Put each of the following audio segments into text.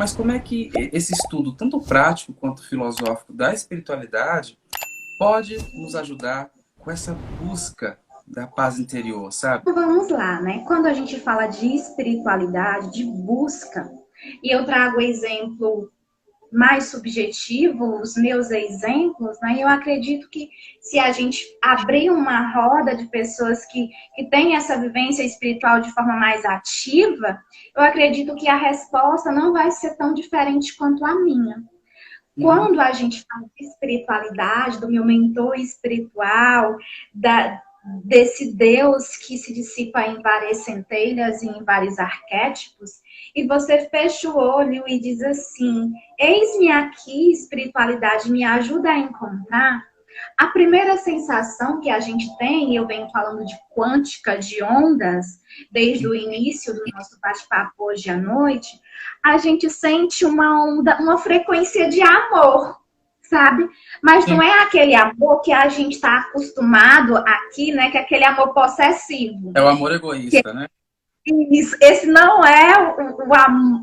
Mas como é que esse estudo, tanto prático quanto filosófico da espiritualidade, pode nos ajudar com essa busca da paz interior, sabe? Vamos lá, né? Quando a gente fala de espiritualidade, de busca, e eu trago exemplo mais subjetivo, os meus exemplos, né? Eu acredito que se a gente abrir uma roda de pessoas que têm essa vivência espiritual de forma mais ativa, eu acredito que a resposta não vai ser tão diferente quanto a minha. Uhum. Quando a gente fala de espiritualidade, do meu mentor espiritual, desse Deus que se dissipa em várias centelhas e em vários arquétipos, e você fecha o olho e diz assim: eis-me aqui, espiritualidade, me ajuda a encontrar. A primeira sensação que a gente tem, eu venho falando de quântica, de ondas, desde o início do nosso bate-papo hoje à noite, a gente sente uma onda, uma frequência de amor, sabe? Mas não Sim. é aquele amor que a gente está acostumado aqui, né? Que é aquele amor possessivo. É o amor egoísta, né? Isso, esse não é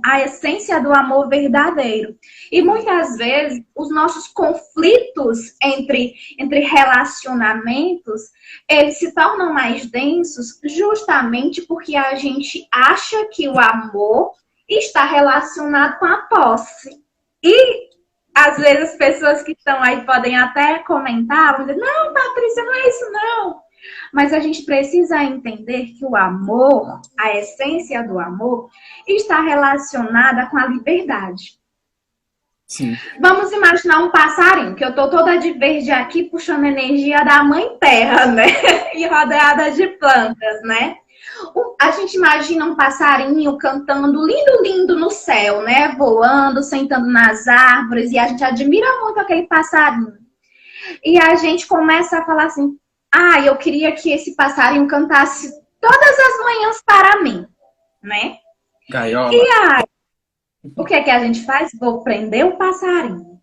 a essência do amor verdadeiro. E muitas vezes os nossos conflitos entre relacionamentos, eles se tornam mais densos justamente porque a gente acha que o amor está relacionado com a posse. E às vezes as pessoas que estão aí podem até comentar, vão dizer, não, Patrícia, não é isso não. Mas a gente precisa entender que o amor, a essência do amor, está relacionada com a liberdade. Sim. Vamos imaginar um passarinho, que eu tô toda de verde aqui, puxando energia da mãe terra, né? E rodeada de plantas, né? A gente imagina um passarinho cantando lindo, lindo no céu, né? Voando, sentando nas árvores, e a gente admira muito aquele passarinho. E a gente começa a falar assim: ah, eu queria que esse passarinho cantasse todas as manhãs para mim, né? Gaiola. E aí, o que é que a gente faz? Vou prender o passarinho.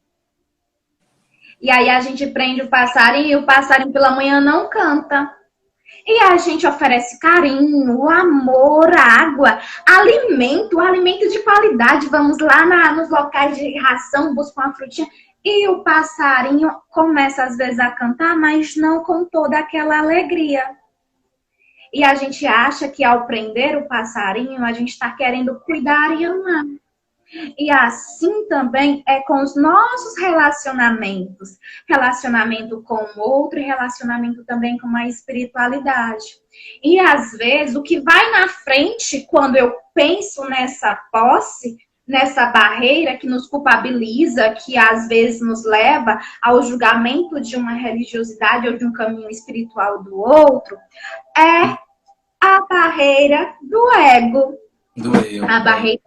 E aí a gente prende o passarinho e o passarinho pela manhã não canta. E a gente oferece carinho, amor, água, alimento de qualidade. Vamos lá nos locais de ração, buscar uma frutinha. E o passarinho começa às vezes a cantar, mas não com toda aquela alegria. E a gente acha que ao prender o passarinho, a gente está querendo cuidar e amar. E assim também é com os nossos relacionamentos. Relacionamento com o outro e relacionamento também com a espiritualidade. E às vezes o que vai na frente quando eu penso nessa posse, nessa barreira que nos culpabiliza, que às vezes nos leva ao julgamento de uma religiosidade ou de um caminho espiritual do outro, é a barreira do ego. Doeu. A barreira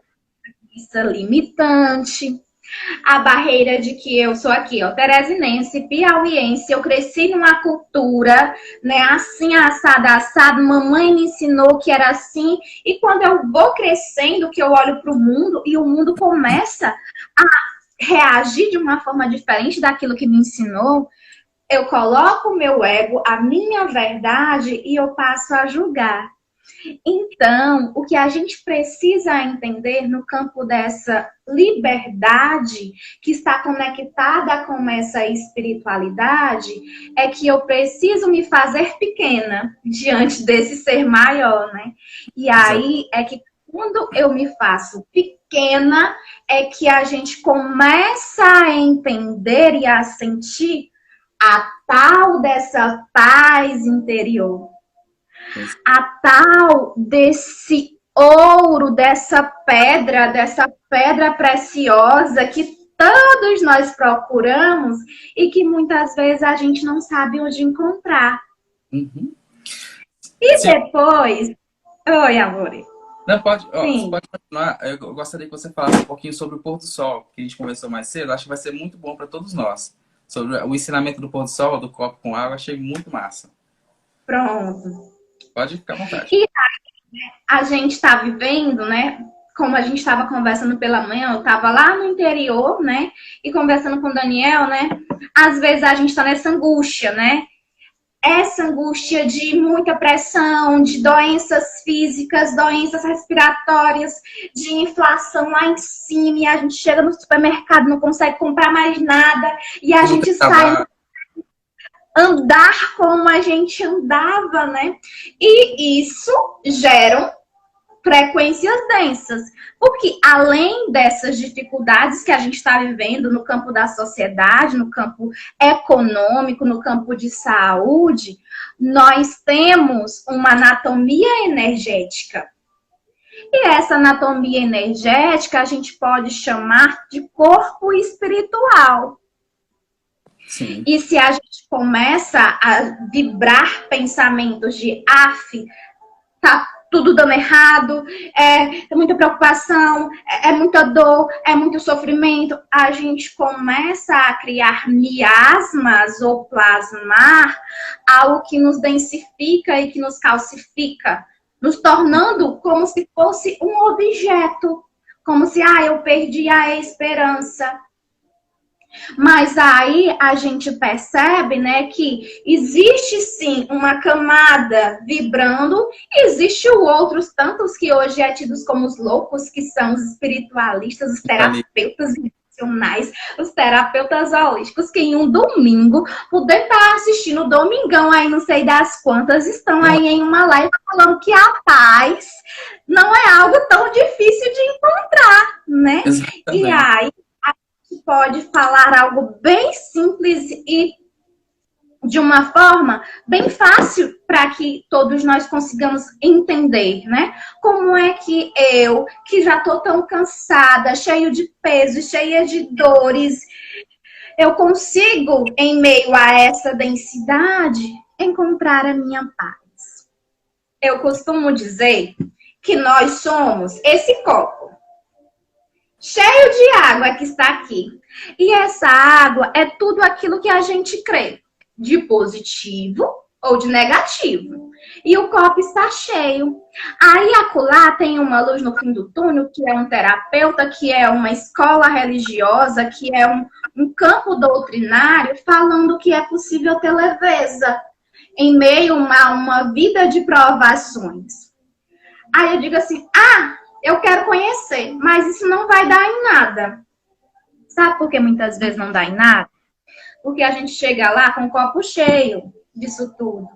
limitante, a barreira de que eu sou aqui, ó, teresinense, piauiense, eu cresci numa cultura, né, assim, assado, mamãe me ensinou que era assim, e quando eu vou crescendo, que eu olho para o mundo, e o mundo começa a reagir de uma forma diferente daquilo que me ensinou, eu coloco o meu ego, a minha verdade, e eu passo a julgar. Então, o que a gente precisa entender no campo dessa liberdade que está conectada com essa espiritualidade é que eu preciso me fazer pequena diante desse ser maior, né? E Exato. aí é que quando eu me faço pequena é que a gente começa a entender e a sentir a tal dessa paz interior, a tal desse ouro, dessa pedra preciosa que todos nós procuramos e que muitas vezes a gente não sabe onde encontrar. Uhum. E Sim. depois, oi, amor. Não, pode, ó, você Sim, pode continuar. Eu gostaria que você falasse um pouquinho sobre o pôr do sol, que a gente conversou mais cedo. Acho que vai ser muito bom para todos nós. Sobre o ensinamento do pôr do sol, do copo com água, achei muito massa. pronto. Pode ficar à vontade. E a gente está vivendo, né? Como a gente estava conversando pela manhã, eu estava lá no interior, né? E conversando com o Daniel, né? Às vezes a gente está nessa angústia, né? essa angústia de muita pressão, de doenças físicas, doenças respiratórias, de inflação lá em cima, e a gente chega no supermercado, não consegue comprar mais nada, e a gente sai andar como a gente andava, né? E isso gera frequências densas, porque além dessas dificuldades que a gente está vivendo no campo da sociedade, no campo econômico, no campo de saúde, nós temos uma anatomia energética. E essa anatomia energética a gente pode chamar de corpo espiritual. Sim. E se a gente começa a vibrar pensamentos de tá tudo dando errado, é muita preocupação, é muita dor, é muito sofrimento, a gente começa a criar miasmas ou plasmar algo que nos densifica e que nos calcifica, nos tornando como se fosse um objeto, como se, eu perdi a esperança. Mas aí a gente percebe, né, que existe sim uma camada vibrando, e existe outros tantos que hoje é tidos como os loucos, que são os espiritualistas, os terapeutas emocionais, os terapeutas holísticos, que em um domingo, poder estar assistindo o Domingão aí, não sei das quantas, estão aí em uma live falando que a paz não é algo tão difícil de encontrar, né? Exatamente. E aí pode falar algo bem simples e de uma forma bem fácil para que todos nós consigamos entender, né? Como é que eu, que já estou tão cansada, cheio de peso, cheia de dores, eu consigo, em meio a essa densidade, encontrar a minha paz. Eu costumo dizer que nós somos esse copo cheio de água que está aqui. E essa água é tudo aquilo que a gente crê, de positivo ou de negativo. E o copo está cheio. Aí acolá tem uma luz no fim do túnel, que é um terapeuta, que é uma escola religiosa, que é um campo doutrinário, falando que é possível ter leveza em meio a uma vida de provações. Aí eu digo assim, eu quero conhecer, mas isso não vai dar em nada. Sabe por que muitas vezes não dá em nada? Porque a gente chega lá com o copo cheio disso tudo.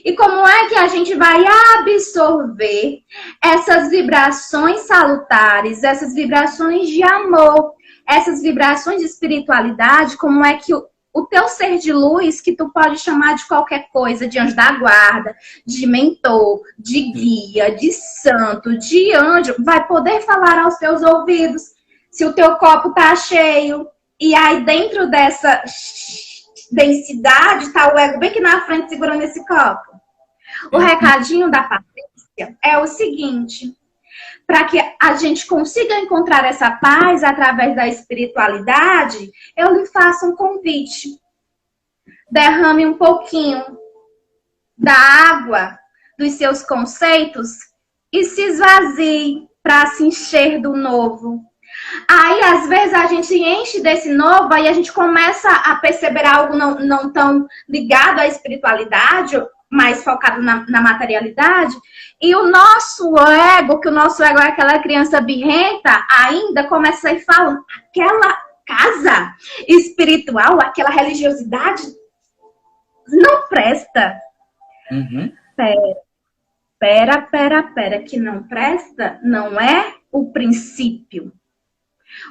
E como é que a gente vai absorver essas vibrações salutares, essas vibrações de amor, essas vibrações de espiritualidade? Como é que o teu ser de luz, que tu pode chamar de qualquer coisa, de anjo da guarda, de mentor, de guia, de santo, de anjo, vai poder falar aos teus ouvidos se o teu copo tá cheio. E aí dentro dessa densidade tá o ego bem aqui na frente segurando esse copo. O recadinho da Patrícia é o seguinte: para que a gente consiga encontrar essa paz através da espiritualidade, eu lhe faço um convite. Derrame um pouquinho da água dos seus conceitos e se esvazie para se encher do novo. Aí, às vezes, a gente enche desse novo e a gente começa a perceber algo não tão ligado à espiritualidade, mais focado na materialidade, e o nosso ego, que o nosso ego é aquela criança birrenta, ainda começa a ir falando, aquela casa espiritual, aquela religiosidade, não presta. Uhum. Pera, que não presta não é o princípio.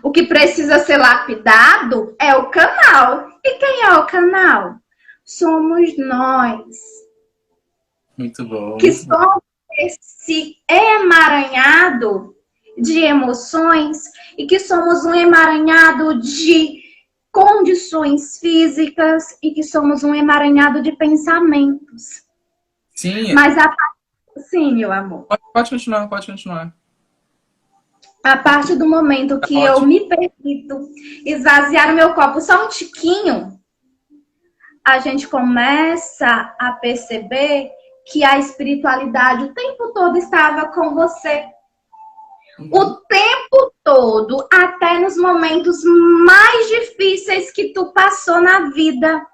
O que precisa ser lapidado é o canal. E quem é o canal? Somos nós. Muito bom. Que somos esse emaranhado de emoções e que somos um emaranhado de condições físicas e que somos um emaranhado de pensamentos. Sim. Mas sim, meu amor. Pode continuar. A partir do momento que eu me permito esvaziar o meu copo só um tiquinho, a gente começa a perceber que a espiritualidade o tempo todo estava com você. O tempo todo, até nos momentos mais difíceis que tu passou na vida.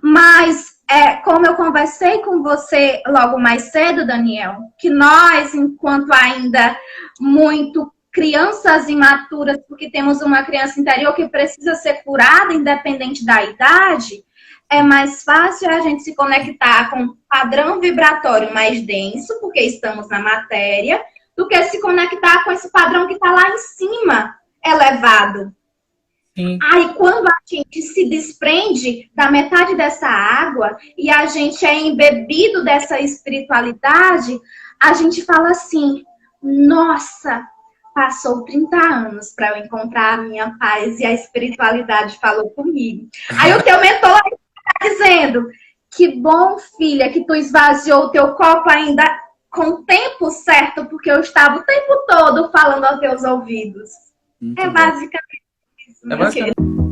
Mas como eu conversei com você logo mais cedo, Daniel, que nós, enquanto ainda muito crianças imaturas, porque temos uma criança interior que precisa ser curada, independente da idade, é mais fácil a gente se conectar com um padrão vibratório mais denso, porque estamos na matéria, do que se conectar com esse padrão que está lá em cima, elevado. Sim. Aí, quando a gente se desprende da metade dessa água e a gente é embebido dessa espiritualidade, a gente fala assim, nossa, passou 30 anos para eu encontrar a minha paz e a espiritualidade falou comigo. Aí o teu mentor está dizendo, que bom, filha, que tu esvaziou o teu copo ainda com o tempo certo, porque eu estava o tempo todo falando aos teus ouvidos. Muito É bom. basicamente isso, É meu querido.